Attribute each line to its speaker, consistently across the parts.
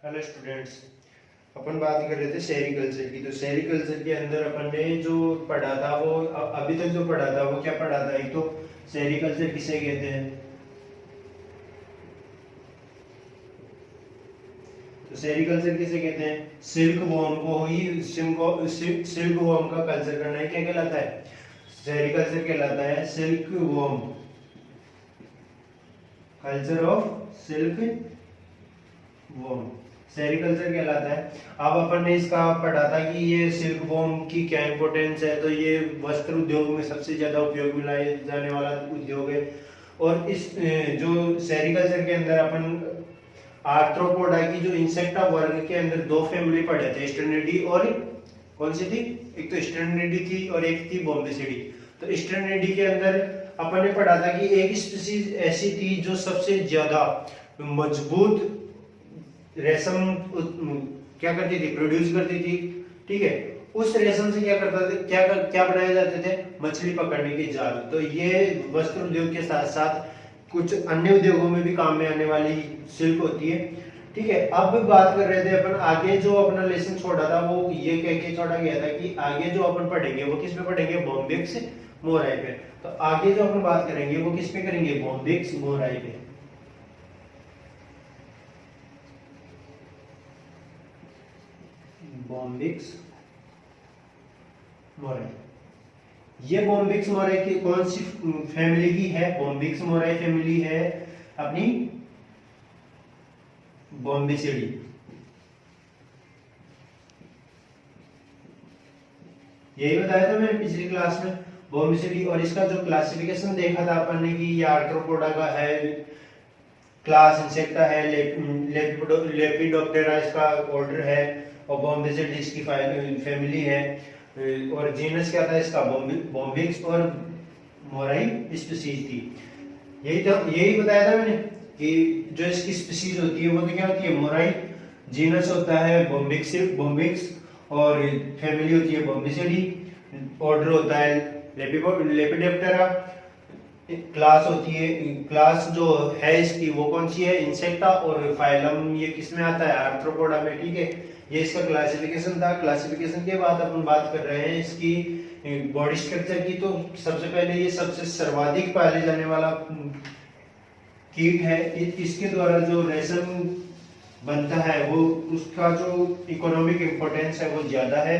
Speaker 1: Hello students. अपन बात कर रहे थे सेरिकल्चर की। तो सेरिकल्चर के अंदर अपन ने जो पढ़ा था वो अभी तक जो पढ़ा था वो क्या पढ़ा था। एक तो सेरिकल्चर किसे कहते हैं। तो सेरिकल्चर किसे कहते हैं, सिल्क वॉर्म को ही सिल्क वॉर्म का कल्चर करना है, क्या कहलाता है, सेरिकल्चर कहलाता है। Silk worm, culture of silk worm sericulture कहलाता है। अब अपन ने इसका पढ़ा था कि ये सिल्क वॉर्म की क्या इंपॉर्टेंस है। तो ये वस्त्र उद्योग में सबसे ज्यादा उपयोग में लाए जाने वाला उद्योग है। और इस जो सेरिकल्चर के अंदर अपन आर्थ्रोपोडा की जो इंसेक्टा वर्ग के अंदर दो फैमिली पढ़े थे, स्टेरनिडी और कौन सी थी, एक तो स्टेरनिडी थी और एक थी बॉम्बेसिडी। तो स्टेरनिडी के अंदर अपन ने पढ़ा था कि एक स्पीसीज ऐसी थी जो सबसे ज्यादा मजबूत रेशम क्या करती थी, प्रोड्यूस करती थी। ठीक है, उस रेशम से क्या करता था, क्या बनाए जाते थे, मछली पकड़ने के जाल। तो ये वस्त्र उद्योग के साथ साथ कुछ अन्य उद्योगों में भी काम में आने वाली सिल्क होती है। ठीक है, अब बात कर रहे थे अपन आगे जो अपना लेसन छोड़ा था वो ये कह के छोड़ा गया था कि आगे जो अपन पढ़ेंगे वो किस पे पढ़ेंगे, बॉम्बिक्स मोराई पे। तो आगे जो अपन बात करेंगे वो किस पे करेंगे, बॉम्बिक्स मोराई पे। Bombyx mori. ये बॉम्बिक्स मोराई की कौन सी फैमिली की है, बॉम्बिक्स मोराई फैमिली है अपनी बॉम्बेसिडी। यही बताया था मैंने पिछली क्लास में, बॉम्बेसिडी। और इसका जो क्लासिफिकेशन देखा था अपन ने कि ये आर्थ्रोपोडा का है, क्लास इंसेक्टा है, लेपिडोप्टेरा इसका ऑर्डर है, और बॉम्बेसिडी इसकी फैमिली है। और जीनस क्या था इसका, बॉम्बिक्स, और मोराई स्पीसीज थी। यही बताया था मैंने कि जो इसकी स्पीसीज होती है वो तो क्या होती है, मोराई। जीनस होता है बॉम्बिक्स, और फैमिली होती है बॉम्बिसिडी। ऑर्डर होता है लेपिडोप्टेरा। क्लास होती है, क्लास जो है इसकी वो कौन सी है, इंसेक्टा। और फाइलम ये किस में आता है, आर्थ्रोपोडा में। ठीक है, ये इसका क्लासिफिकेशन था। क्लासिफिकेशन के बाद अपन बात कर रहे हैं इसकी बॉडी स्ट्रक्चर की। तो सबसे पहले ये सबसे सर्वाधिक पाले जाने वाला कीट है। इसके द्वारा जो रेशम बनता है वो उसका जो इकोनॉमिक इंपॉर्टेंस है वो ज्यादा है।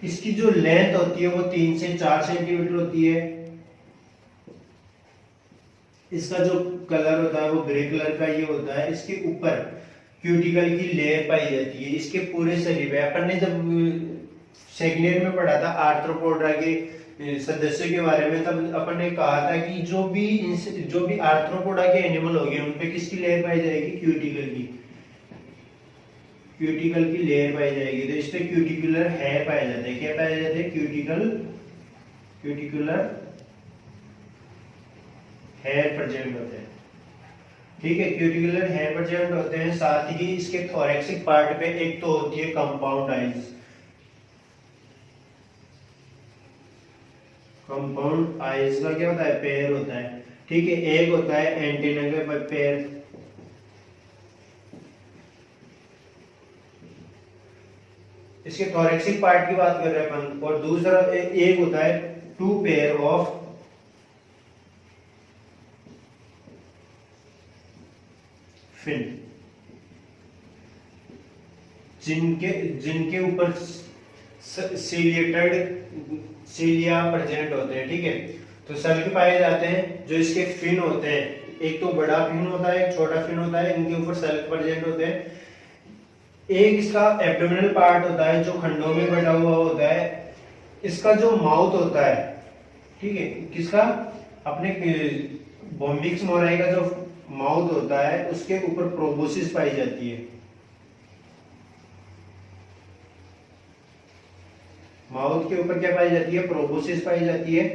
Speaker 1: इसकी जो लेंथ होती है वो 3 से 4 सेंटीमीटर होती है। इसका जो कलर होता है वो ग्रे कलर का ये होता है। इसके ऊपर क्यूटिकल की लेयर पाई जाती है इसके पूरे शरीर पे। अपन ने जब सेकेंड ईयर में पढ़ा था आर्थ्रोपोडा के सदस्यों के बारे में, तब अपन ने कहा था कि जो भी आर्थ्रोपोडा के एनिमल हो गए उन पे किसकी लेयर पाई जाएगी, क्यूटिकल की लेयर पाई जाएगी। तो इस पे क्यूटिकुलर हेयर पाए जाते हैं। क्या पाए जाते हैं, क्यूटिकुलर हेयर प्रेजेंट होते हैं। ठीक है, क्यूटिकुलर हेयर प्रेजेंट होते हैं। साथ ही इसके थोरैक्सिक पार्ट पे एक तो होती है कंपाउंड आइज। कंपाउंड आइज का क्या होता है, पेयर होता है। ठीक है, एक होता है एंटेना के पेयर। इसके थोरैक्सिक पार्ट की बात कर रहे हैं अपन। और दूसरा एक होता है टू पेयर ऑफ फिन, जिनके ऊपर सीलिया प्रेजेंट होते हैं। ठीक है, तो सल्क पाए जाते हैं। जो इसके फिन होते हैं, एक तो बड़ा फिन होता है, एक छोटा फिन होता है, इनके ऊपर सल्क प्रेजेंट होते हैं। एक इसका एब्डोमिनल पार्ट होता है जो खंडों में बटा हुआ होता है। इसका जो माउथ होता है, ठीक है, किसका, अपने बॉम्बिक्स मोराई का जो माउथ होता है उसके ऊपर प्रोबोसिस पाई जाती है। माउथ के ऊपर क्या पाई जाती है, प्रोबोसिस पाई जाती है।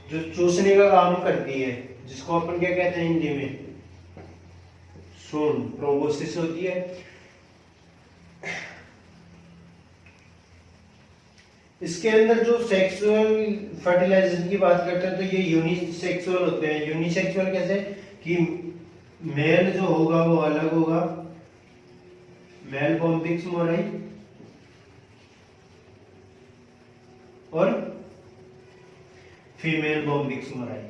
Speaker 1: जो चूसने का काम करती है, जिसको अपन क्या कहते हैं हिंदी में, सूंड, प्रोबोसिस होती है। इसके अंदर जो सेक्सुअल फर्टिलाइजेशन की बात करते हैं तो ये यूनिसेक्सुअल होते हैं। यूनिसेक्सुअल कैसे कि मेल जो होगा वो अलग होगा, मेल बॉम्बिक्स मोराई, और female Bombyx mori.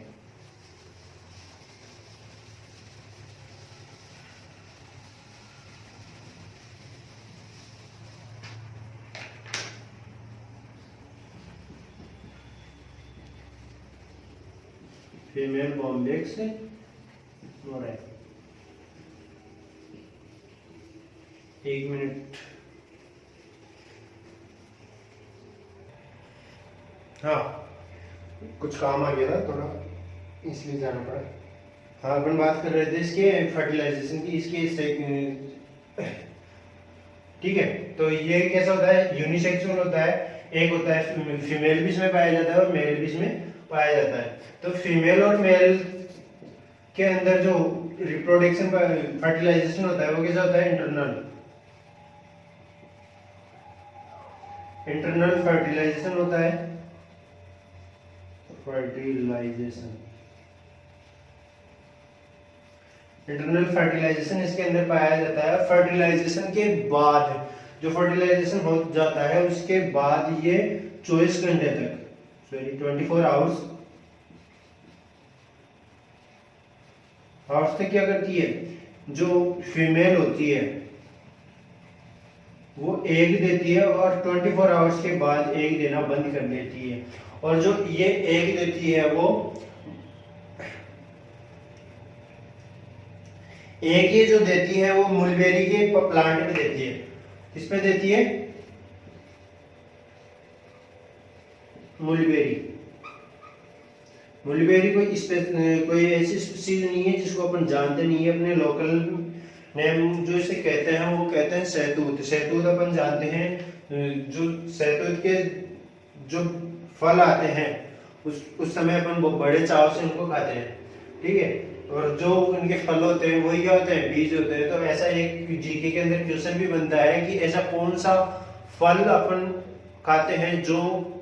Speaker 1: Female Bombyx mori. एक मिनट, हाँ कुछ काम आ गया था थोड़ा, इसलिए जाना पड़ा। हाँ अपन बात कर रहे थे इसके फर्टिलाइजेशन की, इसके ठीक है। तो ये कैसा होता है, यूनिसेक्सुअल होता है। एक होता है फीमेल भी इसमें पाया जाता है और मेल भी इसमें पाया जाता है। तो फीमेल और मेल के अंदर जो रिप्रोडक्शन फर्टिलाइजेशन होता है वो कैसा होता है, इंटरनल फर्टिलाइजेशन होता है। इंटरनल फर्टिलाइजेशन इसके अंदर पाया जाता है। फर्टिलाइजेशन के बाद जो फर्टिलाइजेशन हो जाता है उसके बाद ये 24 घंटे तक, सॉरी 24 आवर्स तक क्या करती है, जो फीमेल होती है वो एग देती है और 24 आवर्स के बाद एग देना बंद कर देती है। और जो ये एग देती है वो एग ये जो देती है वो मुलबेरी के प्लांट में देती है। किस पे देती है, मुलबेरी कोई ऐसी चीज नहीं है जिसको अपन जानते नहीं है। अपने लोकल नेम जो इसे कहते हैं वो कहते हैं सहतूत अपन जानते हैं। जो सहतूत के जो फल आते हैं उस समय अपन बड़े चाव से उनको खाते हैं, ठीक है। और जो उनके फल होते हैं वही क्या होते हैं, बीज होते हैं। तो ऐसा एक जीके के अंदर क्वेश्चन भी बनता है कि ऐसा कौन सा फल अपन खाते हैं जो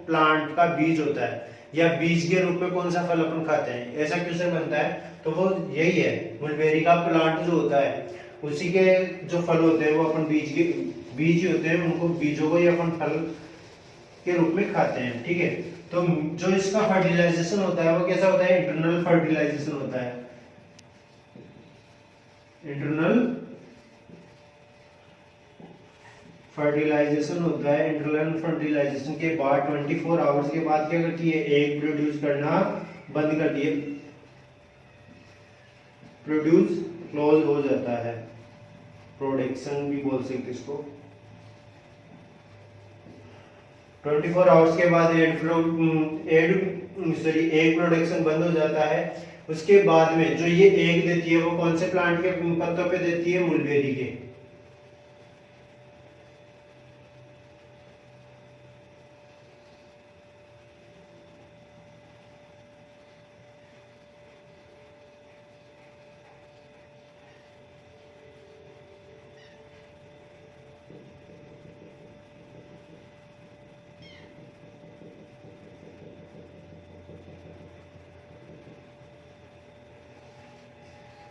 Speaker 1: प्लांट का बीज होता है, या बीज के रूप में कौन सा फल अपन खाते हैं, ऐसा क्वेश्चन बनता है। तो वो यही है, मुलबेरी का प्लांट जो होता है उसी के जो फल होते हैं वो अपन बीज होते हैं, उनको बीजों को ही अपन फल के रूप में खाते हैं, ठीक है। तो जो इसका फर्टिलाइजेशन होता है वो कैसा होता है, इंटरनल फर्टिलाइजेशन होता है। इंटरनल फर्टिलाइजेशन होता है। इंटरनल फर्टिलाइजेशन के बाद 24 आवर्स के बाद क्या करती है, एग प्रोड्यूस करना बंद कर दिए, प्रोड्यूस क्लोज हो जाता है, प्रोडक्शन भी बोल सकते इसको। 24 आवर्स के बाद एग प्रोडक्शन बंद हो जाता है। उसके बाद में जो ये एग देती है वो कौन से प्लांट के पत्तों पे देती है, मुलबेरी के।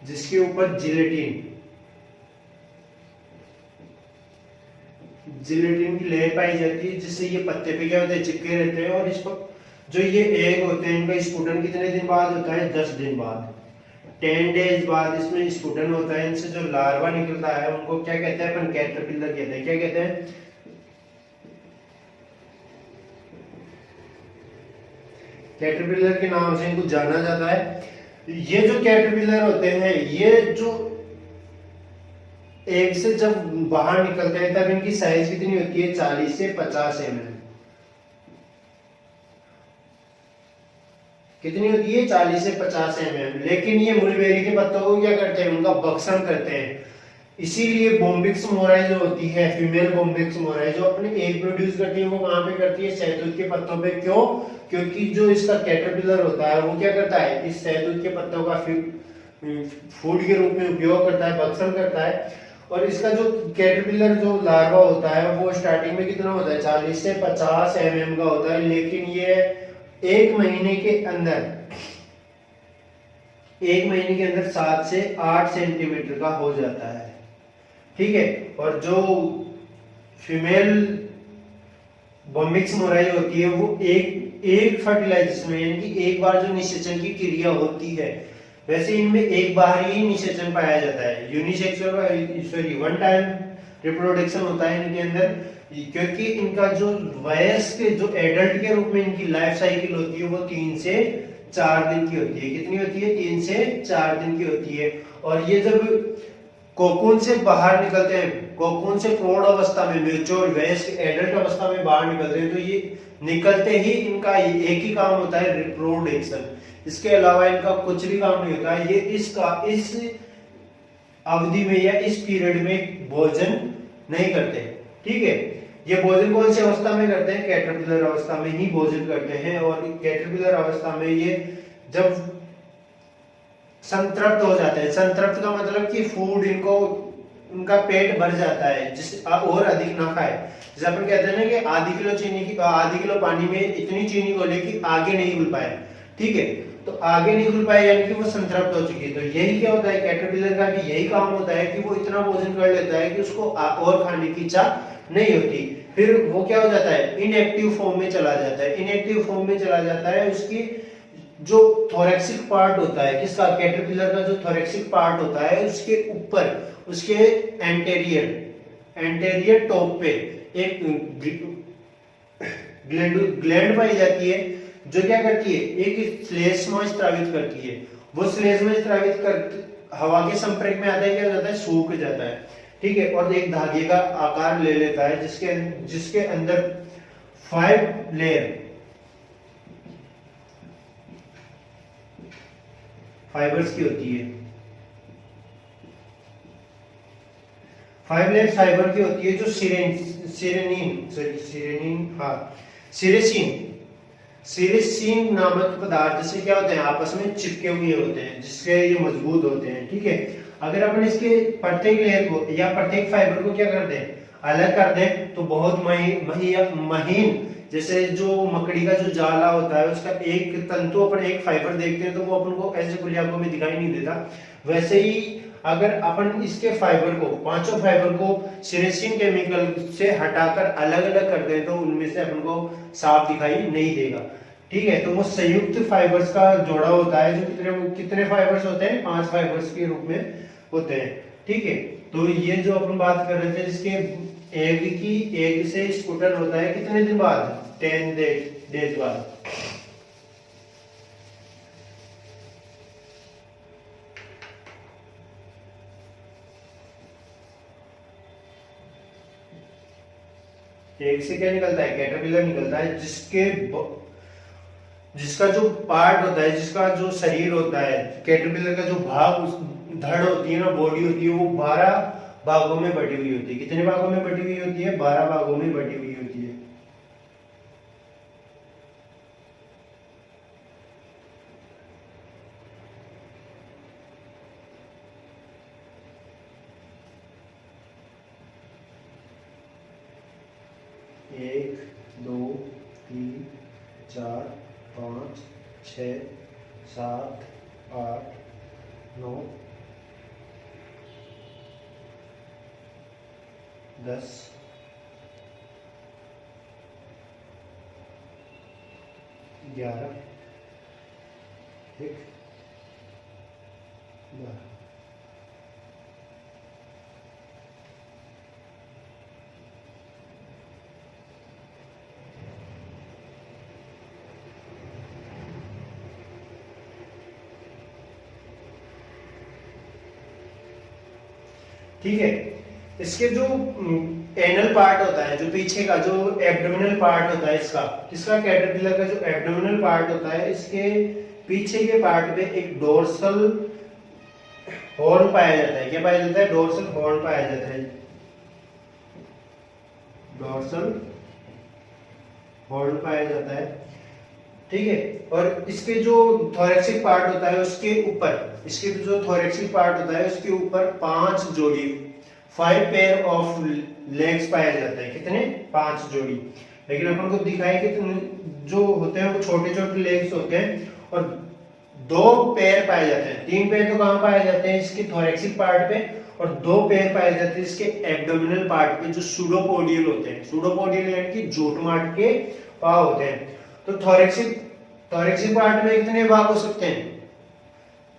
Speaker 1: जिसके ऊपर जिलेटिन की लेयर पाई जाती है, जिससे ये पत्ते पे क्या होते हैं, चिपके रहते हैं। और इस पर जो ये एग होते हैं इनका स्फुटन कितने दिन बाद होता है, 10 दिन बाद, 10 डेज बाद इसमें स्फुटन होता है। इनसे जो लार्वा निकलता है उनको क्या कहते हैं, अपन कैटरपिलर कहते हैं। क्या कहते हैं, कैटरपिलर के नाम से इनको जाना जाता है। ये जो कैटरपिलर होते हैं ये जो एग से जब बाहर निकलते हैं तब इनकी साइज कितनी होती है, 40 से 50 mm। कितनी होती है, 40 से 50 mm। लेकिन ये मुलबेरी के पत्तों को क्या करते हैं, उनका भक्षण करते हैं। इसीलिए बॉम्बिक्स मोराई जो होती है, फीमेल बॉम्बिक्स मोराई जो अपने एग प्रोड्यूस करती है वो कहां पे करती है, शहतूत के पत्तों पे। क्यों, क्योंकि जो इसका कैटरपिलर होता है वो क्या करता है, इस शहतूत के पत्तों का फूड के रूप में उपयोग करता है, भक्षण करता है। और इसका जो कैटरपिलर जो लार्वा होता है वो स्टार्टिंग में कितना होता है, 40 से 50 mm का होता है, लेकिन ये एक महीने के अंदर 7 से 8 सेंटीमीटर का हो जाता है। ठीक है, और जो फीमेल बॉम्बिक्स मोराई होती है वो एक फर्टिलाइजेशन में, यानी कि एक बार जो निषेचन की क्रिया होती है, वैसे इनमें एक बार ही निषेचन पाया जाता है। यूनिसेक्सुअल वन टाइम रिप्रोडक्शन होता है इनके अंदर, क्योंकि इनका जो वयस्क जो एडल्ट के रूप में इनकी लाइफ साइकिल होती है वो 3 से 4 दिन की होती है। कितनी होती है? 3 से 4 दिन की होती है। और ये जब कोकून से बाहर निकलते हैं, कोकून से प्रौढ़ अवस्था में, मैच्योर वयस्क एडल्ट अवस्था में बाहर निकलते हैं, तो ये निकलते ही इनका एक ही काम होता है, रिप्रोडक्शन। इसके अलावा इनका कुछ भी काम नहीं होता है। ये इस अवधि में या इस पीरियड में भोजन नहीं करते। ठीक है, ये भोजन कौन सी अवस्था में करते हैं? कैटरपिलर अवस्था में ही भोजन करते हैं। और कैटरपिलर अवस्था में ये जब संतृप्त हो जाते हैं, संतृप्त का मतलब कि फूड इनको, उनका पेट भर जाता है, जिस और अधिक ना खाए। जैसे अपन कहते हैं ना कि आधी किलो पानी में इतनी चीनी घोले कि आगे नहीं घुल पाए। ठीक है, तो आगे नहीं घुल पाए यानी कि वो संतृप्त हो चुकी है। तो यही क्या होता है कैटरपिलर का, कि यही काम होता है कि वो इतना भोजन कर लेता है कि उसको और खाने की इच्छा नहीं होती। फिर वो क्या हो जाता है? इनएक्टिव फॉर्म में चला जाता है। इनएक्टिव फॉर्म में चला जाता है। उसकी जो थोरैक्सिक पार्ट होता है, किसका? कैटरपिलर का जो थोरैक्सिक पार्ट होता है, उसके ऊपर, उसके एंटेरियर टॉप पे एक ग्लैंड पाई जाती है, जो क्या करती है? एक श्लेष्मा स्रावित करती है। वो श्लेष्मा स्रावित कर हवा के संपर्क में आता है, क्या हो जाता है? सूख जाता है। ठीक है, और एक धागे का आकार ले लेता है, जिसके अंदर 5 लेयर फाइबर्स की होती है। 5 लेयर फाइबर की होती है, जो सिरेसिन नामक पदार्थ से क्या होते हैं? आपस में चिपके हुए होते हैं, जिससे ये मजबूत होते हैं। ठीक है, अगर अपन इसके प्रत्येक लेयर को या प्रत्येक फाइबर को क्या कर दें? अलग कर दें, तो बहुत महीन, जैसे जो मकड़ी का जो जाला होता है उसका एक तंतु अपन एक फाइबर देखते हैं तो वो अपन को ऐसे खुली आंखों में दिखाई नहीं देता। वैसे ही अगर अपन इसके फाइबर को, 5 फाइबर को सिरेसिन केमिकल से हटाकर अलग अलग कर दें, तो उनमें से अपन को साफ दिखाई नहीं देगा। ठीक है, तो वो संयुक्त फाइबर्स का जोड़ा होता है, जो कितने फाइबर्स होते हैं? 5 फाइबर्स के रूप में होते हैं। ठीक है, तो ये जो अपन बात कर रहे थे, इसके एग से स्फुटन होता है कितने दिन बाद? 10 डेज बाद। एग से क्या निकलता है? कैटरपिलर निकलता है, जिसका जो पार्ट होता है, जिसका जो शरीर होता है, कैटरपिलर का जो भाग, धड़ होती है ना, बॉडी होती है, वो 12 भागों में बटी हुई होती है। कितने भागों में बटी हुई होती है? 12 भागों में बटी हुई होती है। एक, 2, 3, 4, 5, 6, 7, 8, 9, 10, 11, 1, 12। ठीक है, इसके जो एनल पार्ट होता है, जो पीछे का जो एब्डोमिनल पार्ट होता है इसका कैटरपिलर का जो एब्डोमिनल पार्ट होता है, इसके पीछे के पार्ट में एक डोर्सल हॉर्न पाया जाता है। क्या पाया जाता है? डोर्सल हॉर्न पाया जाता है। डोर्सल हॉर्न पाया जाता है। ठीक है, और इसके जो थोरैक्सिक पार्ट होता है उसके ऊपर, इसके जो थोरैक्सिक पार्ट होता है उसके ऊपर 5 जोड़ी 5 पेयर ऑफ लेग्स पाए जाते हैं। कितने? 5 जोड़ी। लेकिन अपन को दिखाए कि जो होते हैं वो छोटे छोटे लेग्स होते हैं और 2 पेयर पाए जाते हैं। 3 पेयर तो कहाँ पाए जाते हैं? इसके थोरैक्सिक पार्ट पे, और 2 पेयर पाए जाते हैं इसके एब्डोमिनल पार्ट पे जो सूडोपोडियल होते हैं। सूडोपोडियल यानी कि जोटमाट के पाँव होते हैं। तो थोरैक्सिक पार्ट में कितने भाग हो सकते हैं?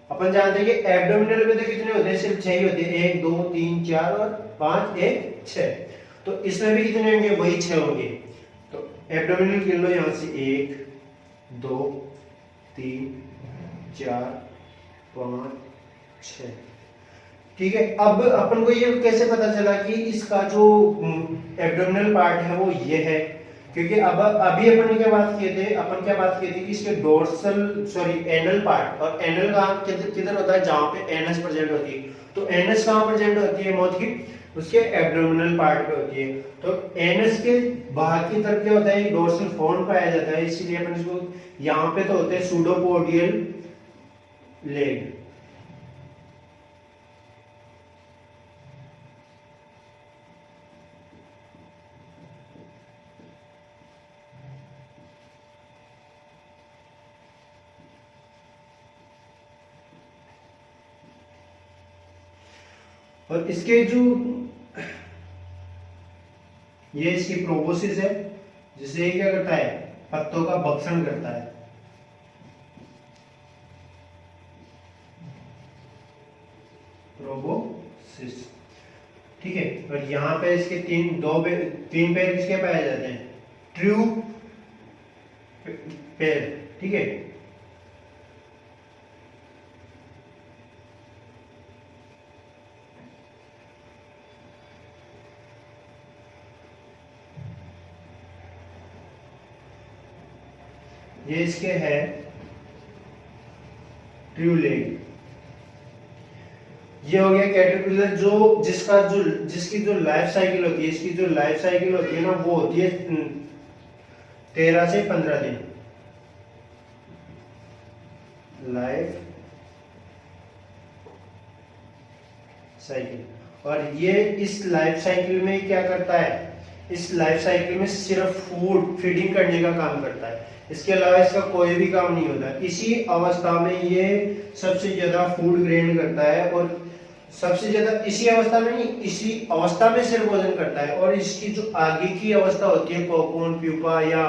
Speaker 1: अपन जानते हैं कि एब्डोमिनल में तो कितने होते हैं? सिर्फ 6 ही होते हैं। 1 2 3 4 और 5 1 6। तो इसमें भी कितने होंगे? वही 6 होंगे। तो एब्डोमिनल गिन लो यहां से 1 2 3 4 5 6। ठीक है। अब अपन को ये कैसे पता चला कि इसका जो एब्डोमिनल पार्ट है वो ये है? क्योंकि अब अभी अपन क्या बात किए थे कि इसके डोर्सल एनल पार्ट, और एनल कहाँ किधर होता है? जहां पे एनएस प्रेजेंट होती है। तो एनएस कहाँ प्रेजेंट होती है मौत की? उसके एब्डोमिनल पार्ट पे होती है। तो एनएस के बाहर की तरफ क्या होता है? डोर्सल फोन पाया जाता है। इसीलिए अपन इसको यहाँ पे तो होते हैं सूडोपोडियल लेग। और इसके जो ये इसकी प्रोबोसिस है, जिससे ये क्या करता है? पत्तों का भक्षण करता है। प्रोबोसिस। ठीक है। और यहाँ पे इसके 3 पैर किसके पाए जाते हैं? ट्रू पैर। ठीक है। ये इसके है ट्रू लेग। ये हो गया कैटरपिलर, जिसकी जो लाइफ साइकिल होती है, इसकी जो लाइफ साइकिल होती है ना, वो होती है 13 से 15 दिन लाइफ साइकिल। और ये इस लाइफ साइकिल में क्या करता है? इस लाइफ साइकिल में सिर्फ फीडिंग करने का काम करता है। इसके अलावा इसका कोई भी काम नहीं होता। इसी अवस्था में ये सबसे ज्यादा फूड ग्रेन करता है, और सबसे ज्यादा इसी अवस्था में नहीं, इसी अवस्था में सिर्फ भोजन करता है। और इसकी जो आगे की अवस्था होती है, कोकून, प्यूपा या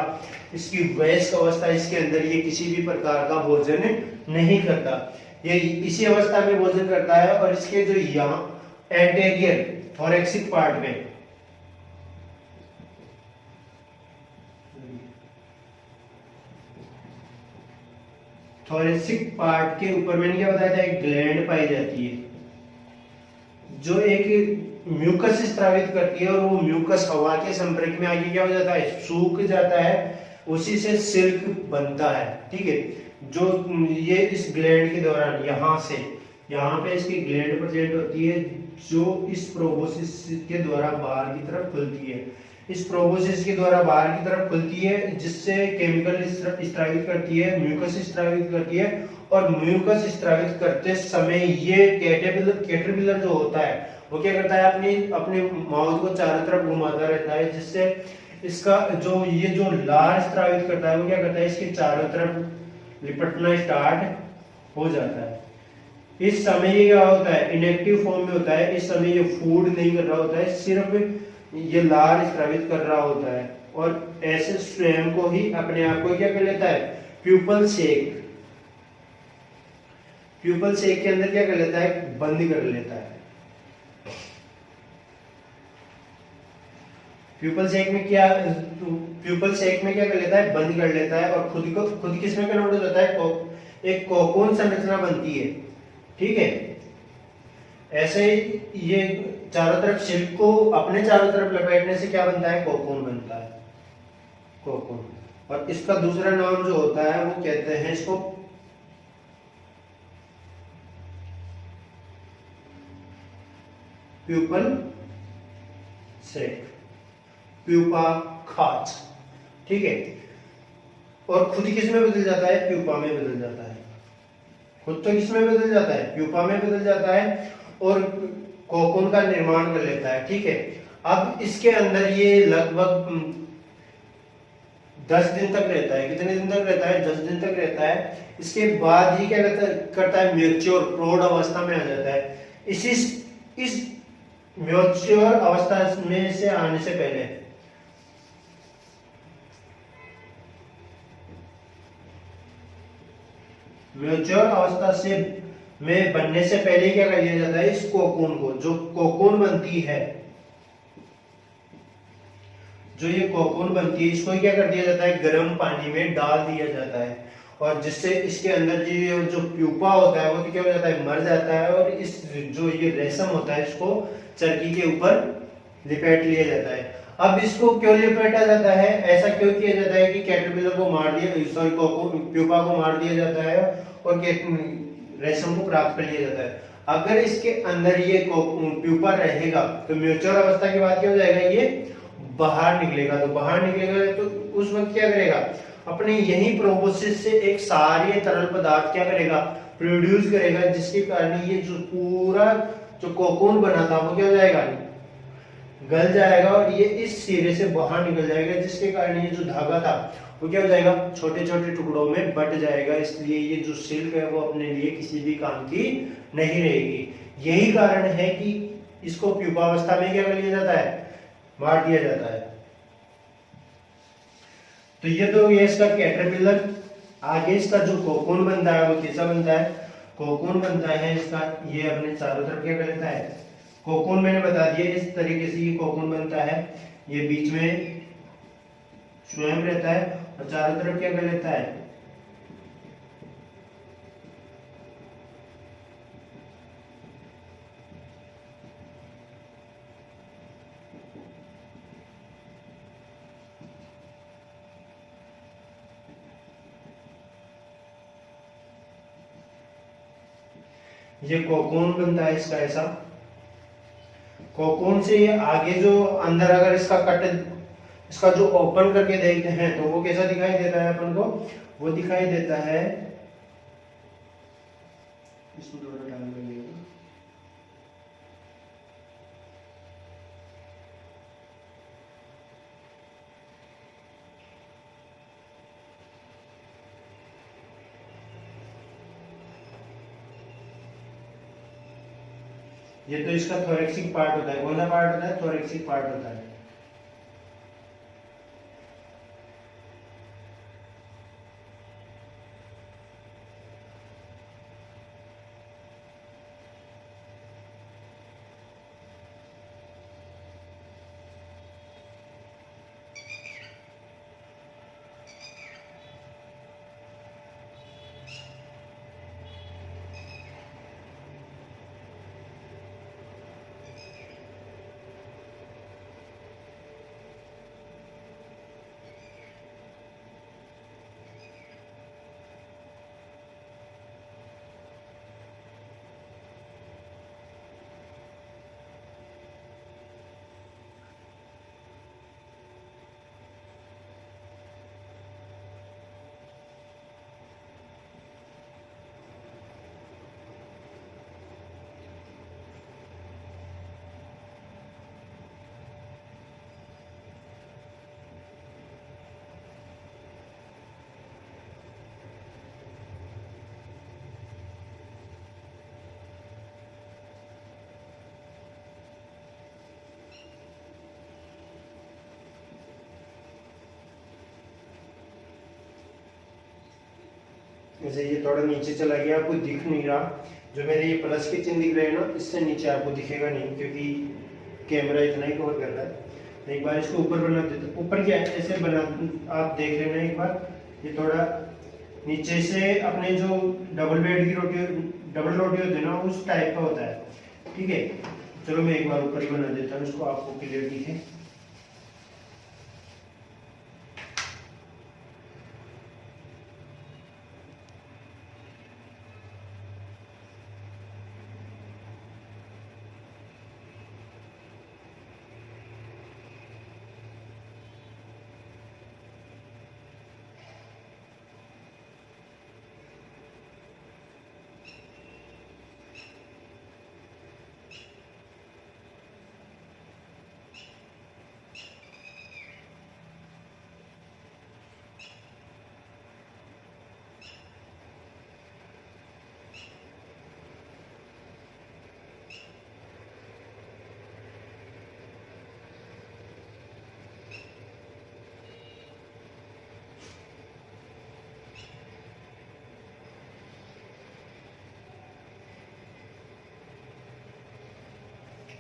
Speaker 1: इसकी वयस्क अवस्था, इसके अंदर ये किसी भी प्रकार का भोजन नहीं करता। ये इसी अवस्था में भोजन करता है। और इसके जो यहाँ एंटेरियर थोरैक्सिक पार्ट में, थोरैसिक पार्ट के ऊपर मैंने क्या बताया था? एक ग्लैंड पाई जाती है जो एक म्यूकस स्त्रावित करती है, और वो म्यूकस हवा के संपर्क में आके क्या हो जाता है? सूख जाता है। उसी से सिल्क बनता है। ठीक है। जो ये इस ग्लैंड के दौरान यहाँ पे इसकी ग्लैंड प्रेजेंट होती है, जो इस प्रोबोसिस के द्वारा बाहर की तरफ खुलती है। इस प्रोबोसिस के द्वारा बाहर की तरफ खुलती है, जिससे केमिकल स्त्रावित करती है, म्यूकस स्त्रावित करती है। और म्यूकस स्त्रावित करते समय ये कैटरपिलर जो होता है वो क्या करता है? अपने माउथ को चारों तरफ घुमाता रहता है, जिससे इसका ये जो लार स्त्रावित करता है वो क्या करता है? इसके चारों तरफ लिपटना स्टार्ट हो जाता है। इस समय ये क्या होता है? इनएक्टिव फॉर्म में होता है। इस समय ये फूड नहीं कर रहा होता है, सिर्फ ये लार स्त्रावित कर रहा होता है। और ऐसे स्वयं को ही, अपने आप को क्या कर लेता है? प्यूपल सेक के अंदर क्या कर लेता है? बंद कर लेता है। प्यूपल सेक में क्या कर लेता है? बंद कर लेता है। और खुद किसमें कन्वर्ट हो जाता है? एक कोकून संरचना बनती है। ठीक है। ऐसे ही ये चारों तरफ सिल्क को अपने चारों तरफ लपेटने से क्या बनता है? कोकून बनता है। कोकून। और इसका दूसरा नाम जो होता है वो कहते हैं इसको प्यूपल सेक, प्यूपा खाच। ठीक है। और खुद किस में बदल जाता है? प्यूपा में बदल जाता है। खुद तो किस में बदल जाता है? प्यूपा में बदल जाता है। और कोकून का निर्माण कर लेता है। ठीक है, अब इसके अंदर ये लगभग 10 दिन तक रहता है। कितने दिन तक रहता है? 10 दिन तक रहता है। इसके बाद ही क्या करता है, मैच्योर प्रौढ़ अवस्था में आ जाता है। इस मैच्योर अवस्था में से आने से पहले, मैच्योर अवस्था से में बनने से पहले क्या कर लिया जाता है, इस कोकून को, जो कोकून बनती है, जो ये कोकून बनती है, इसको क्या कर दिया जाता है, गर्म पानी में डाल दिया जाता है, और जिससे इसके अंदर जो प्यूपा होता है वो क्या हो जाता है, मर जाता है, और इस जो ये रेशम होता है इसको चरखी के ऊपर लिपेट लिया जाता है। अब इसको क्यों लिपेटा जाता है, ऐसा क्यों किया जाता है कि कैटरपिलर को मार दिया, सॉरी प्यूपा को मार दिया जाता है और रेशम को प्राप्त कर लिया जाता है। अगर इसके अंदर ये प्यूपा रहेगा तो मैच्योर अवस्था के बाद क्या हो जाएगा, ये बाहर निकलेगा। तो बाहर निकलेगा तो उस वक्त क्या करेगा, अपने यही प्रोसेस से एक सारी तरल पदार्थ क्या करेगा, प्रोड्यूस करेगा, जिसके कारण ये जो पूरा जो कोकून बना था वो क्या हो जाएगा, गल जाएगा, और ये इस सिरे से बाहर निकल जाएगा, जिसके कारण ये जो धागा था वो क्या हो जाएगा, छोटे छोटे टुकड़ों में बट जाएगा। इसलिए ये जो सिल्क है वो अपने लिए किसी भी काम की नहीं रहेगी। यही कारण है कि इसको प्यूपावस्था में क्या कर लिया जाता है, मार दिया जाता है। तो ये इसका कैटरपिलर। आगे इसका जो कोकून बनता है वो कैसा बनता है, कोकून बनता है इसका, ये अपने चारों तरफ क्या कर लेता है, कोकून मैंने बता दिया इस तरीके से ये कोकून बनता है। ये बीच में स्वयं रहता है और चारों तरफ क्या कर लेता है, ये कोकून बनता है इसका ऐसा। कोकून से ये आगे जो अंदर अगर इसका जो ओपन करके देखते हैं तो वो कैसा दिखाई देता है अपन को, वो दिखाई देता है, इसको थोड़ा डाउन कर लिया, ये तो इसका थोरेक्सिक पार्ट होता है। कौन सा पार्ट होता है, थोरेक्सिक पार्ट होता है। जैसे ये थोड़ा नीचे चला गया, आपको दिख नहीं रहा, जो मेरे ये प्लस के चिन्ह दिख रहे हैं ना, इससे नीचे आपको दिखेगा नहीं, क्योंकि कैमरा इतना ही कवर कर रहा है। एक बार इसको ऊपर बना देते, ऊपर क्या है ऐसे बना, आप देख लेना एक बार, ये थोड़ा नीचे से अपने जो डबल बेड की रोटी, डबल रोटी होती है ना, उस टाइप का होता है। ठीक है, चलो मैं एक बार ऊपर ही बना देता हूँ इसको, आपको क्लियर दिखे।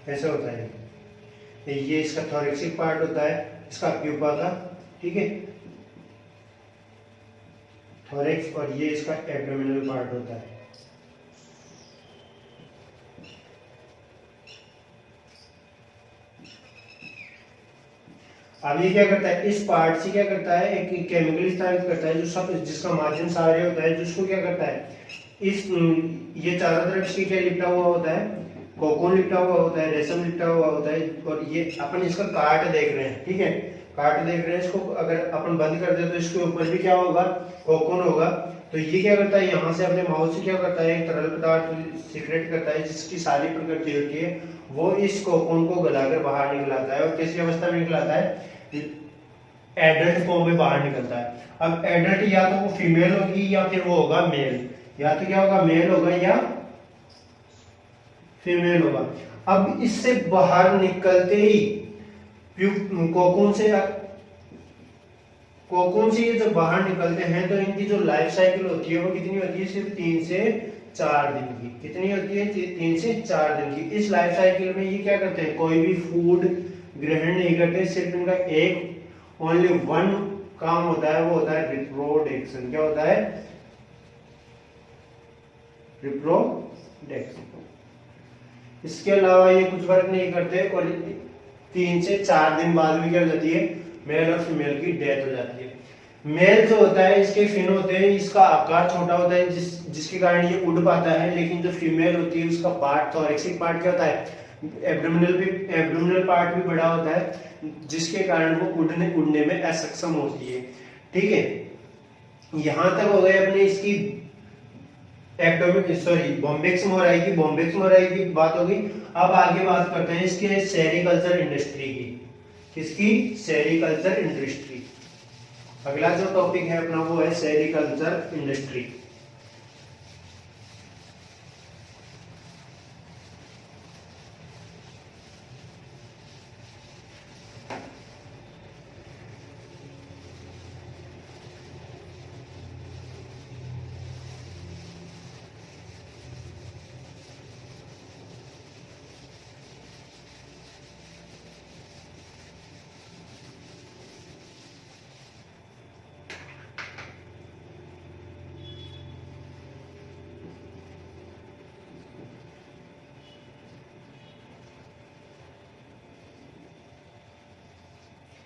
Speaker 1: ऐसा होता है। ये इसका थोरेक्सिक पार्ट होता है, इसका प्यूपा का, ठीक है, थोरेक्स, और ये इसका एब्डोमिनल पार्ट होता है। अब ये क्या करता है, इस पार्ट से क्या करता है, एक केमिकल स्थापित करता है जो सब जिसका माध्यम सारे होता है, जिसको क्या करता है, इस ये चारों तरफ इसके क्या लिपटा हुआ होता है, कोकून लिपटा हुआ होता है, रेशम लिपटा हुआ होता है, और ये अपन इसका काट देख रहे हैं, ठीक है, काट देख रहे हैं इसको। अगर अपन बंद कर दे तो इसके ऊपर भी क्या होगा, कोकून होगा। तो ये क्या करता है, यहाँ से अपने माउथ से क्या करता है, एक तरल पदार्थ सीक्रेट करता है जिसकी सारी प्रकृति होती है, वो इस कोकून को गलाकर बाहर निकलाता है। और किसी अवस्था में निकलाता है, एडल्ट फॉर्म में बाहर निकलता है। अब एडल्ट या तो वो फीमेल होगी या फिर वो होगा मेल, या तो क्या होगा, मेल होगा या फीमेल होगा। अब इससे बाहर निकलते ही कोकून से ये जब बाहर निकलते हैं तो इनकी जो लाइफ साइकिल होती है वो कितनी होती है, सिर्फ 3 से 4 दिन की। कितनी होती है, 3 से 4 दिन की। इस लाइफ साइकिल में ये क्या करते हैं, कोई भी फूड ग्रहण नहीं करते, सिर्फ इनका एक ओनली वन काम होता है, वो होता है रिप्रोडक्शन। क्या होता है, रिप्रोडक्शन। इसके अलावा ये कुछ वर्क नहीं करते, और 3 से 4 दिन बाद में क्या हो जाती है, मेल और फीमेल की डेथ हो जाती है। मेल जो होता है, इसके फिन होते हैं, इसका आकार छोटा होता है जिसके कारण ये उड़ पाता है, लेकिन जो फीमेल होती है उसका पार्ट, थोरेक्सिक पार्ट क्या होता है, एब्डोमिनल पार्ट भी बड़ा होता है, जिसके कारण वो उड़ने में असक्षम होती है, ठीक है। यहां तक हो गए अपने इसकी बॉम्बेक्स मोराई की बात होगी। अब आगे बात करते हैं इसके सेरीकल्चर इंडस्ट्री की। किसकी, सेरीकल्चर इंडस्ट्री। अगला जो टॉपिक है अपना वो है सेरीकल्चर इंडस्ट्री।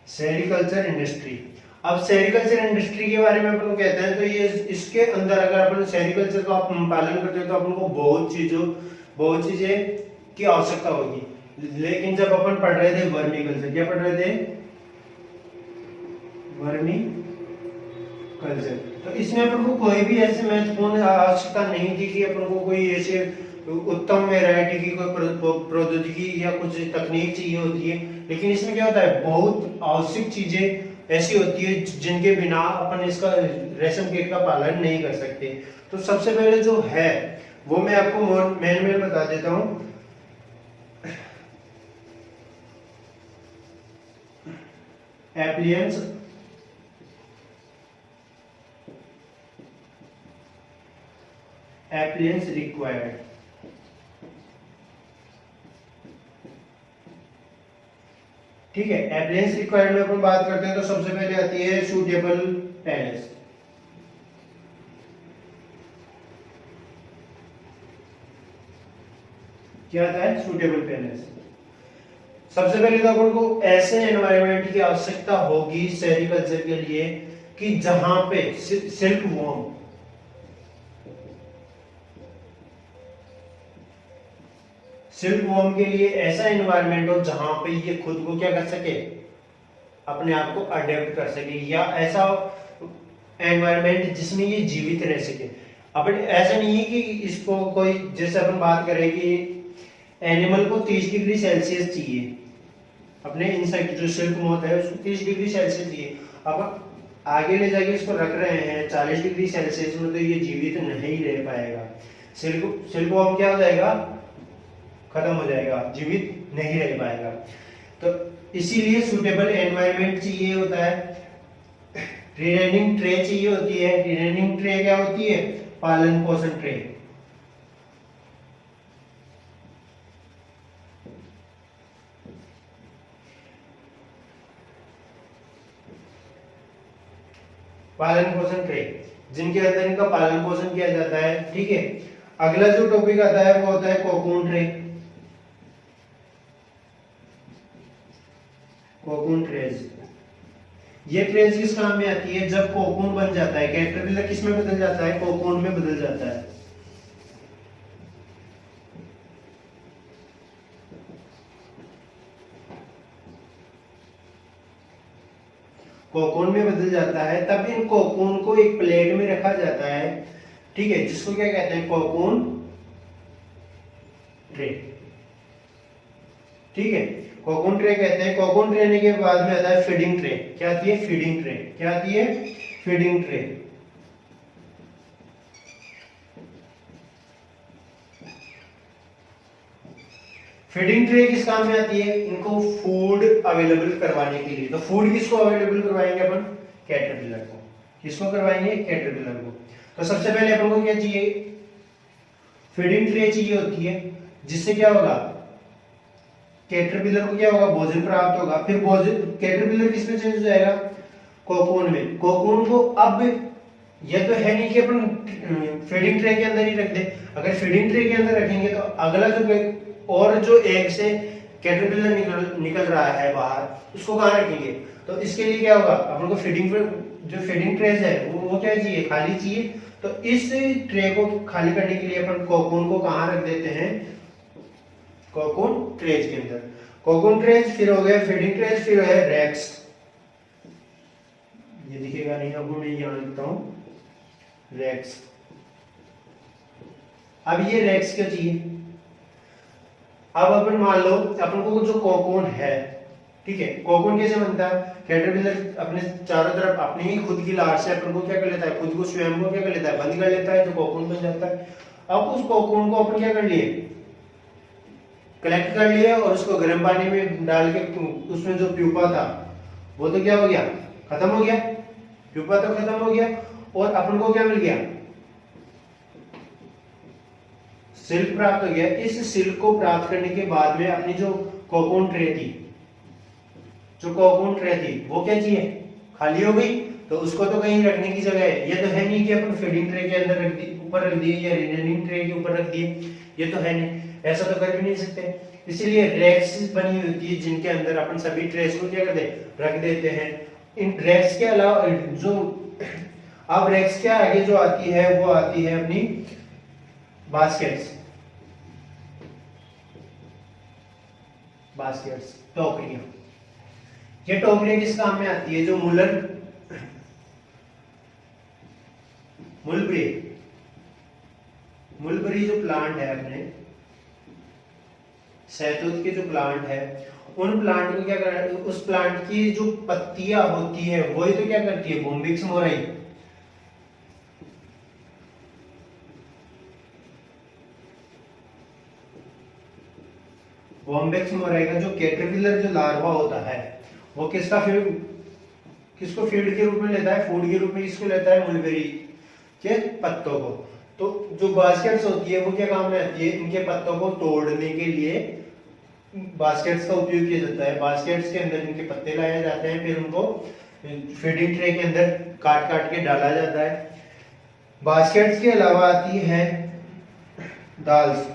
Speaker 1: Sericulture industry. अब सेरिकल्चर इंडस्ट्री के बारे में अपन कहते हैं तो ये इसके अंदर अगर अपन सेरिकल्चर का पालन करते हैं तो अपन को बहुत चीजें की आवश्यकता होगी। लेकिन जब अपन पढ़ रहे थे वर्मी कल्चर, क्या पढ़ रहे थे, वर्मी कल्चर, तो इसमें अपन को कोई भी ऐसे महत्वपूर्ण आवश्यकता नहीं थी कि अपन को कोई ऐसे उत्तम वैरायटी की कोई प्रौद्योगिकी या कुछ तकनीक चाहिए होती है। लेकिन इसमें क्या होता है, बहुत आवश्यक चीजें ऐसी होती है जिनके बिना अपन इसका रेशम कीट का पालन नहीं कर सकते। तो सबसे पहले जो है वो मैं आपको मैन बता देता हूं। एप्लियंस रिक्वायर्ड, ठीक है। एप्लियंस रिक्वायर्ड में अपन बात करते हैं तो सबसे पहले आती है सूटेबल पैलेस। क्या आता है, सूटेबल पैलेस। सबसे पहले तो अपन को ऐसे एनवायरनमेंट की आवश्यकता होगी सेरिकल्चर के लिए कि जहां पे सिल्क वॉर्म के लिए ऐसा एनवायरनमेंट हो जहां पे ये खुद को क्या कर सके, अपने आप को अडेप्ट कर सके, या ऐसा एनवायरनमेंट जिसमें ये जीवित रह सके। अपन ऐसा नहीं है कि इसको कोई, जैसे अपन बात करें कि एनिमल को 30 डिग्री सेल्सियस चाहिए, अपने इनसाइड जो सिल्क मोथ है उसको 30 डिग्री सेल्सियस चाहिए। अब आगे ले जाके इसको रख रहे हैं 40 डिग्री सेल्सियस में, तो ये जीवित नहीं रह पाएगा। सिल्क वॉर्म क्या हो जाएगा, खत्म हो जाएगा, जीवित नहीं रह पाएगा। तो इसीलिए सूटेबल एनवायरनमेंट चाहिए होता है। रिनेनिंग ट्रे चाहिए होती है। रिनेनिंग ट्रे क्या होती है, पालन पोषण ट्रे। पालन पोषण ट्रे, जिनके अंदर इनका पालन पोषण किया जाता है। ठीक है, अगला जो टॉपिक आता है वो होता है कोकून ट्रे। कोकून ट्रेज, ये ट्रेज किस काम में आती है? जब कोकून बन जाता है, कैटरपिलर किस में बदल जाता है? कोकून में बदल जाता है। कोकून में बदल जाता है, तब इन कोकून को एक प्लेट में रखा जाता है। ठीक है, जिसको क्या कहते हैं? Cocoon tray. ठीक है, कोकून ट्रे कहते हैं। कोकून ट्रे के बाद में आता है फीडिंग ट्रे। क्या आती है? Feeding tray. क्या आती है? Feeding tray. फीडिंग ट्रे किस काम में आती है? इनको फूड अवेलेबल करवाने के लिए। तो फूड किसको अवेलेबल करवाएंगे अपन? कैटरपिलर को। किसको करवाएंगे? कैटरपिलर को। तो सबसे पहले अपन को क्या चाहिए? फीडिंग ट्रे चाहिए होती है, जिससे क्या होगा? कैटरपिलर को क्या होगा? भोजन प्राप्त होगा। फिर भोजन कैटरपिलर किस में चेंज हो जाएगा? कोकून में। कोकून को अब ये तो है नहीं कि अपन फीडिंग ट्रे के अंदर ही रख दे। अगर फीडिंग ट्रे के अंदर रखेंगे तो अगला जो एग से कैटरपिलर निकल रहा है बाहर, उसको कहाँ रखेंगे? तो इसके लिए क्या होगा? अपन को जो फीडिंग ट्रेज है वो क्या चाहिए? खाली चाहिए। तो इस ट्रे को खाली करने के लिए अपन कोकून को कहाँ रख देते हैं? कोकून ट्रेज के अंदर। कोकून ट्रेज, फिर हो गया फीडिंग ट्रेज, फिर है रैक्स। ये दिखेगा नहीं, अब मैं यहाँ लिखता हूं रैक्स। अब ये रैक्स क्या चाहिए? अब अपन मान लो अपन को जो कोकून है, ठीक है, कोकून कैसे बनता है? कैटरपिलर अपने चारों तरफ अपने ही खुद की लार से अपन को क्या कर लेता है? खुद को स्वयं को क्या कर लेता है? बंद कर लेता है, जो कोकून बन जाता है। अब उस कोकून को अपन क्या कर लिए? कलेक्ट कर लिया और उसको गर्म पानी में डाल के उसमें जो प्यूपा था वो तो क्या हो गया? खत्म हो गया। प्यूपा तो खत्म हो गया और अपन को क्या मिल गया? सिल्क प्राप्त हो गया। इस सिल्क को प्राप्त करने के बाद में अपनी जो कोकून ट्रे थी, वो क्या चाहिए? खाली हो गई। तो उसको तो कहीं रखने की जगह है। ये तो है नहीं कि अपन फीडिंग ट्रे के अंदर रख दी, ऊपर रख दिए, या रिमेनिंग ट्रे के ऊपर रख दिए। ये तो है नहीं, ऐसा तो कर भी नहीं सकते। इसीलिए रैक्स बनी होती है, जिनके अंदर अपन सभी ट्रेस को क्या करते? रख देते हैं। इन रैक्स के अलावा जो अब रैक्स के आगे जो आती है वो आती है अपनी बास्केट्स। टोकरियां। ये टोकरियां किस काम में आती है? जो मुलबरी जो प्लांट है, अपने शहतूत के जो प्लांट है, उन प्लांट को क्या करना है? उस प्लांट की जो पत्तियां होती है वही तो क्या करती है? बोम्बिक्स मोराई। बोम्बिक्स मोराई का जो कैटरपिलर जो लार्वा होता है वो किसको फीड के रूप में लेता है? फूड के रूप में किसको लेता है? मुलबेरी के पत्तों को। तो जो बास्केट्स होती है वो क्या काम में आती है? इनके पत्तों को तोड़ने के लिए बास्केट्स का उपयोग किया जाता है। बास्केट्स के अंदर इनके पत्ते लाए जाते हैं, फिर उनको फीडिंग ट्रे के अंदर काट काट के डाला जाता है। बास्केट्स के अलावा आती है दाल्स।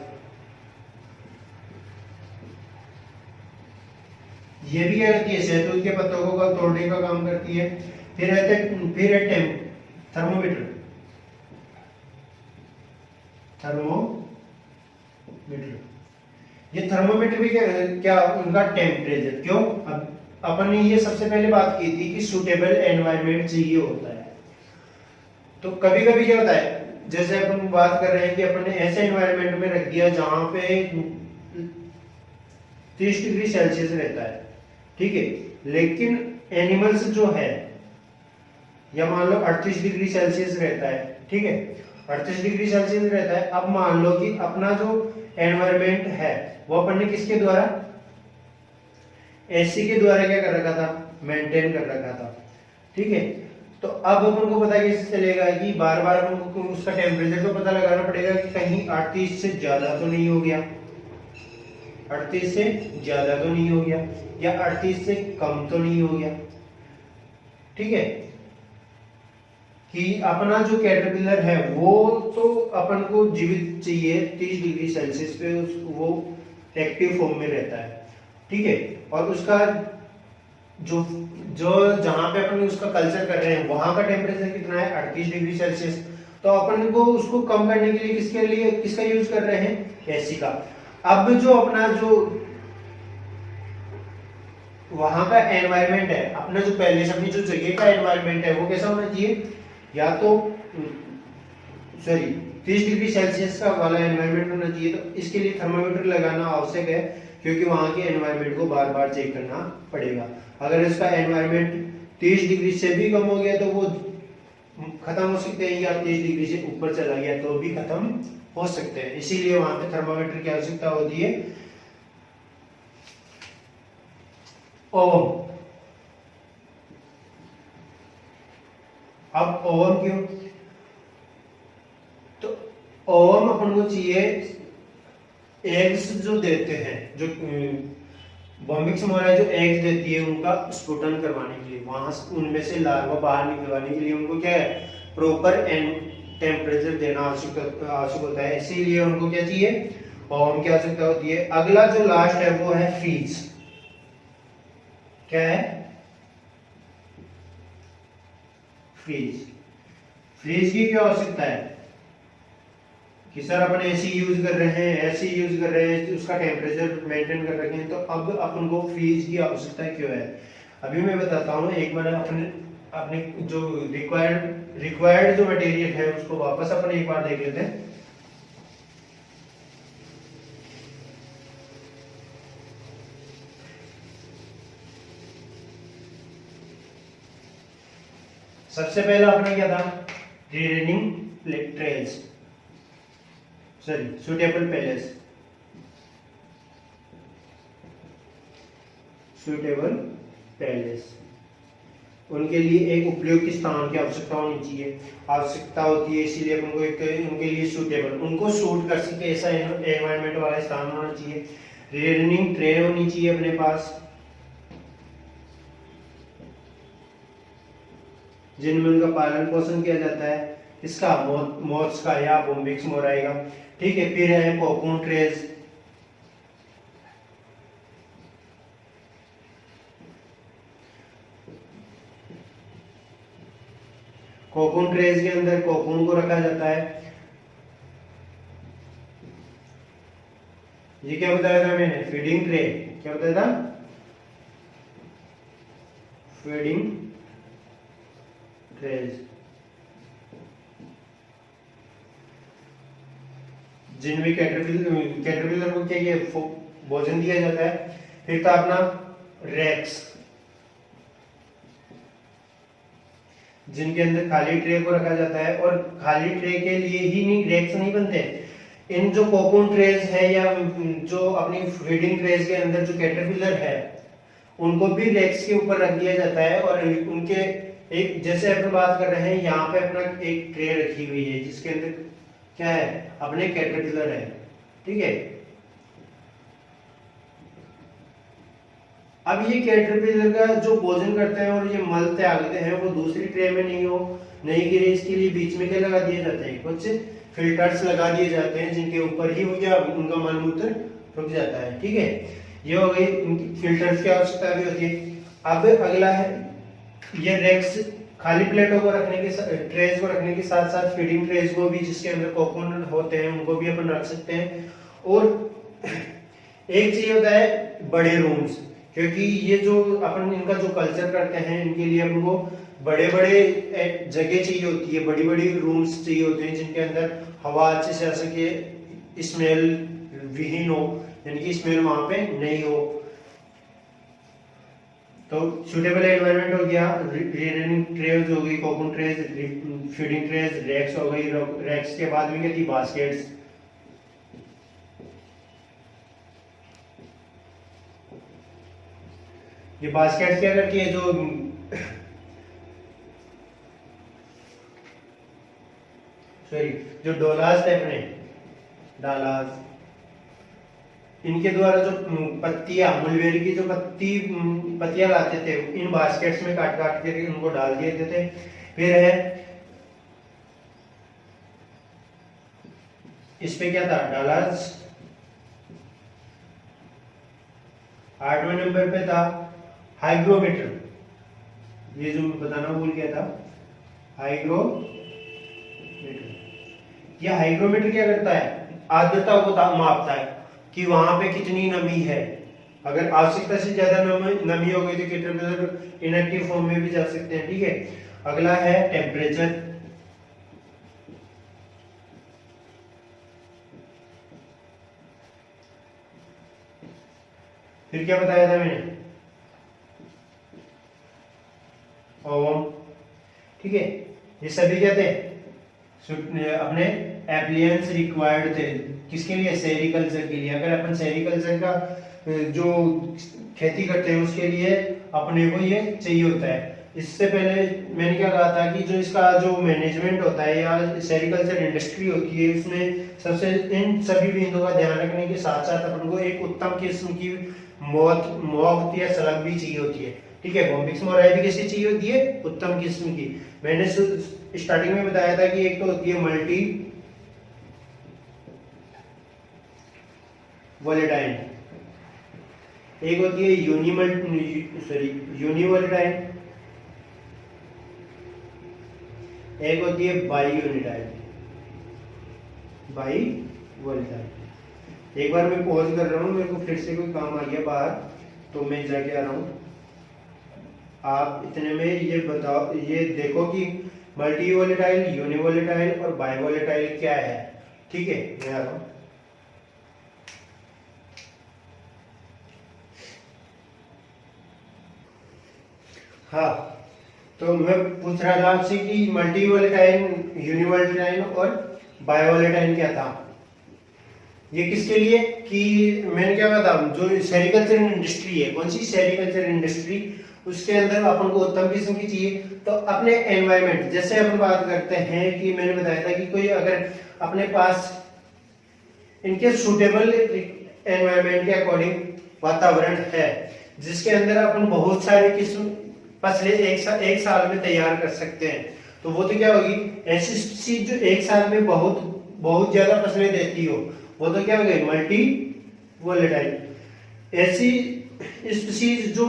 Speaker 1: ये भी क्या करती है? शहतूत के पत्तों को तोड़ने का काम करती है। फिर है थर्मोमीटर। ये थर्मोमीटर भी क्या उनका टेम्परेचर, क्यों? अब अपन ने ये सबसे पहले बात की थी कि सूटेबल एनवायरनमेंट चाहिए होता है। तो कभी कभी क्या होता है, जैसे अपन बात कर रहे हैं कि अपन ने ऐसे एनवायरनमेंट में रख दिया जहां पे 30 डिग्री सेल्सियस रहता है, ठीक है, लेकिन एनिमल्स जो है, या मान लो 38 डिग्री सेल्सियस रहता है, ठीक है, 38 डिग्री सेल्सियस रहता है। अब मान लो कि अपना जो एनवायरनमेंट है वो अपन ने किसके द्वारा? एसी के द्वारा क्या कर रखा था? मेंटेन कर रखा था, ठीक है। तो अब अपन को पता कैसे चलेगा कि बार बार अपन को उसका टेम्परेचर तो पता लगाना पड़ेगा कि कहीं 38 से ज्यादा तो नहीं हो गया, 38 से ज्यादा तो नहीं हो गया, या 38 से कम तो नहीं हो गया, ठीक है। कि अपना जो कैटरपिलर है वो तो अपन को जीवित चाहिए 30 डिग्री सेल्सियस पे, वो एक्टिव फॉर्म में रहता है, ठीक है। और उसका जो जो जहां पे अपन उसका कल्चर कर रहे हैं वहां का टेम्परेचर कितना है, 38 डिग्री सेल्सियस। तो अपन को उसको कम करने के लिए किसका यूज कर रहे हैं, एसी का। अब जो अपना जो वहां का एनवायरनमेंट है, अपना जो पहले से अपनी जो जगह का एनवायरनमेंट है वो कैसा होना चाहिए, या तो सॉरी 30 डिग्री सेल्सियस का वाला एनवायरनमेंट होना चाहिए। तो इसके लिए थर्मामीटर लगाना आवश्यक है, क्योंकि वहां के एनवायरनमेंट को बार बार चेक करना पड़ेगा। अगर इसका एनवायरनमेंट 30 डिग्री से भी कम हो गया तो वो खत्म हो सकते हैं, या 30 डिग्री से ऊपर चला गया तो भी खत्म हो सकते हैं। इसीलिए वहां पे थर्मामीटर की आवश्यकता होती है। ओम, अब ओम क्यों, तो ओम अपन को चाहिए एग्स जो देते हैं, जो बॉम्बिक्स मोराई जो एग्स देती है उनका स्फुटन करवाने के लिए, वहां उनमें से लार्वा बाहर निकलवाने के लिए उनको क्या है, प्रॉपर टेम्परेचर देना आवश्यक होता है। इसीलिए उनको क्या चाहिए, ओम की आवश्यकता होती है। अगला जो लास्ट है वो है फ्रीज। क्या है, फ्रीज। फ्रीज की क्या आवश्यकता है कि सर अपन एसी यूज कर रहे हैं, एसी यूज कर रहे हैं, उसका टेम्परेचर मेंटेन कर रखे हैं, तो अब अपन को फ्रीज की आवश्यकता क्यों है, अभी मैं बताता हूँ। एक बार अपने अपने जो रिक्वायर्ड जो मटेरियल है उसको वापस अपन एक बार देख लेते हैं। सबसे पहला अपना क्या था, रीरेनिंग trails, sorry suitable palace, suitable palace. उनके लिए एक उपयुक्त स्थान की आवश्यकता होनी चाहिए, आवश्यकता होती है। इसीलिए उनको एक उनके लिए सूटेबल, उनको सूट कर सके ऐसा एनवायरनमेंट वाला स्थान होना चाहिए। रीरेनिंग ट्रे होनी चाहिए अपने पास, जिनमें उनका पालन पोषण किया जाता है, इसका मोथ्स का या बॉम्बिक्स मोराई का, ठीक है। फिर है कोकून ट्रेज, कोकून ट्रेज के अंदर कोकून को रखा जाता है। ये क्या बताया था मैंने, फीडिंग ट्रे, क्या बताया था, फीडिंग ट्रेज, जिनमें कैटरपिलर को क्या ये भोजन दिया जाता है। फिर था अपना रैक्स, जिनके अंदर खाली ट्रे को रखा जाता है, और खाली ट्रे के लिए ही नहीं रैक्स नहीं बनते, इन जो कोकून ट्रेज है या जो अपनी फीडिंग ट्रेज के अंदर जो कैटरपिलर है उनको भी रैक्स के ऊपर रख दिया जाता है। और उनके एक, जैसे अपन बात कर रहे हैं यहाँ पे अपना एक ट्रे रखी हुई है जिसके अंदर क्या है, अपने कैटरपिलर है, ठीक है। अब ये कैटरपिलर का जो भोजन करते हैं और ये मल त्यागते हैं वो दूसरी ट्रे में नहीं गिरे, इसके लिए बीच में क्या लगा दिए जाते हैं, कुछ फिल्टर्स लगा दिए जाते हैं जिनके ऊपर ही उनका मल मूत्र रुक जाता है, ठीक है। ये हो गई, फिल्टर्स की आवश्यकता भी होती है। अब अगला है ये रैक्स, खाली प्लेटों को रखने के, ट्रेज को रखने के साथ साथ फीडिंग ट्रेज को भी, जिसके अंदर कोकून होते हैं, उनको भी अपन रख सकते हैं। और एक चीज होता है बड़े रूम्स, क्योंकि ये जो अपन इनका जो कल्चर करते हैं इनके लिए अपन को बड़े बड़े जगह चाहिए होती है, बड़ी बड़ी रूम्स चाहिए होते हैं जिनके अंदर हवा अच्छे से आ सके, स्मेल विहीन हो, यानी कि स्मेल वहां पे नहीं हो। तो सुटेबल एनवायरनमेंट हो गया, रीरेनिंग ट्रेज हो गई, cocoon trays, feeding trays, racks हो गई। रैक्स के बाद में क्या थी, बास्केट्स। ये बास्केट्स क्या करती है, जो सॉरी जो डोलास है अपने डालास, इनके द्वारा जो पत्तियां, मुलबेरी की जो पत्तियां लाते थे इन बास्केट्स में काट काट के उनको डाल दिए थे। फिर है इस पे क्या था डाला, 8वें नंबर पे था हाइग्रोमीटर। ये जो मैं बताना भूल गया था, हाइग्रोमीटर। ये हाइग्रोमीटर क्या करता है, आर्द्रता को मापता है कि वहां पे कितनी नमी है। अगर आवश्यकता से ज्यादा नमी हो गई तो टेम्परेचर इनएक्टिव फॉर्म में भी जा सकते हैं। ठीक है, अगला है टेम्परेचर। फिर क्या बताया था मैंने, ओम। ठीक है, ये सभी क्या थे, अपने एप्लियंस रिक्वायर्ड थे, किसके लिए, सेरिकल्चर के लिए। अगर अपन सेरिकल्चर का जो खेती करते हैं उसके लिए अपने को ये चाहिए होता है। इससे पहले मैंने क्या कहा था कि जो इसका जो मैनेजमेंट होता है या सेरिकल्चर इंडस्ट्री होती है, उसमें सबसे इन सभी बिंदुओं का ध्यान रखने के साथ साथ अपन को एक उत्तम किस्म की मोआ होती है, सड़क भी चाहिए होती है। ठीक है, बॉम्बिक्स मोराई भी कैसी चाहिए होती है, उत्तम किस्म की। मैंने स्टार्टिंग में बताया था कि एक तो होती है मल्टी वोलेटाइल, एक होती है यूनिवोलेटाइल, एक होती है बाई यूनिटाइल, बाई वोलेटाइल। एक बार मैं पॉज कर रहा हूँ, मेरे को फिर से कोई काम आ गया बाहर, तो मैं जाके आ रहा हूँ। आप इतने में ये बताओ, ये देखो कि मल्टी वोलेटाइल, यूनिवोलेटाइल और बाई वोलेटाइल क्या है। ठीक है, मैं आ रहा हूँ। हाँ, तो मैं पूछ रहा था आपसे कि मल्टी वोलेटाइल, यूनिवोलेटाइल और बायोवोलेटाइल क्या था। ये किसके लिए, कि मैंने क्या कहा था, जो सेरिकल्चर इंडस्ट्री है, कौन सी सेरिकल्चर इंडस्ट्री, उसके अंदर अपन को उत्तम किस्म की चाहिए। तो अपने एनवायरमेंट, जैसे अपन बात करते हैं कि मैंने बताया था कि कोई अगर अपने पास इनके सूटेबल एनवायरमेंट के अकॉर्डिंग वातावरण है, जिसके अंदर अपन बहुत सारे किस्म फसलें एक साल में तैयार कर सकते हैं, तो वो तो क्या होगी, ऐसी चीज जो एक साल में बहुत ज्यादा फसलें देती हो, वो तो क्या हो गई, मल्टी वोलेटाइल। ऐसी स्पीशीज जो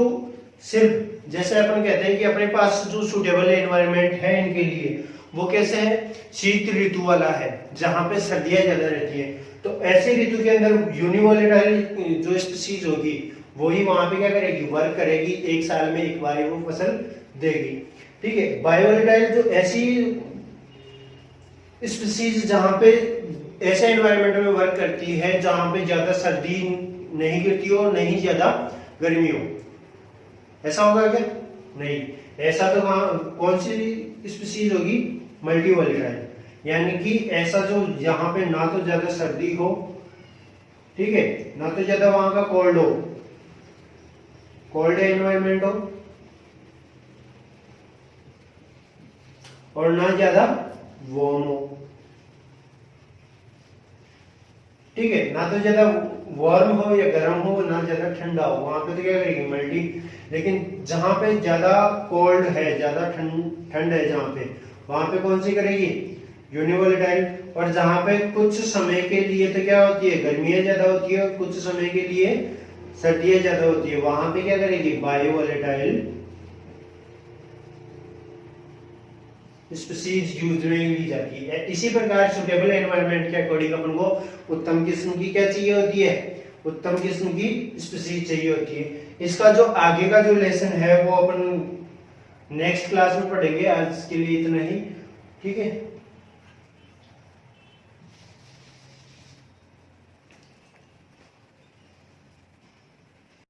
Speaker 1: सिर्फ, जैसे अपन कहते हैं कि अपने पास जो सूटेबल एनवायरनमेंट है इनके लिए, वो कैसे है, शीत ऋतु वाला है, जहां पे सर्दियां ज्यादा रहती है। तो ऐसे ऋतु के अंदर यूनिवोलेटाइल जो स्पीशीज होगी, वही वहां पे क्या करेगी, वर्क करेगी, एक साल में एक बार वो फसल देगी। ठीक है, बायोवोलेटाइल जो ऐसी स्पीशीज जहां पे ऐसे एनवायरनमेंट में वर्क करती है जहां पे ज्यादा सर्दी नहीं गिरती हो, नहीं ज्यादा गर्मी हो। ऐसा होगा क्या, नहीं। ऐसा तो कौन सी स्पीशीज होगी, मल्टी वोलेटाइल, यानी कि ऐसा जो यहाँ पे ना तो ज्यादा सर्दी हो, ठीक है, ना तो ज्यादा वहां का कोल्ड हो, कोल्ड एनवायरनमेंट हो, और ना ज्यादा वार्म हो। ठीक है, ना तो ज्यादा वार्म हो या गर्म हो, ना ज्यादा ठंडा हो, वहां पे तो क्या करेगी, मल्टी। लेकिन जहां पे ज्यादा कोल्ड है, ज्यादा ठंड है जहां पे, वहां पे कौन सी करेगी, यूनिवोलेटाइल। और जहां पे कुछ समय के लिए तो क्या होती है, गर्मियां ज्यादा होती है, और कुछ समय के लिए सर्दियां ज्यादा होती है, वहां पे क्या करेगी, बायोवोलेटाइल स्पीशीज यूज में ली जाती है। इसी प्रकार सुटेबल एनवायरनमेंट के अकॉर्डिंग अपन को उत्तम किस्म की क्या चाहिए होती है, उत्तम किस्म की स्पीशीज चाहिए होती है। इसका जो आगे का जो लेसन है वो अपन नेक्स्ट क्लास में पढ़ेंगे। आज के लिए इतना ही, ठीक है।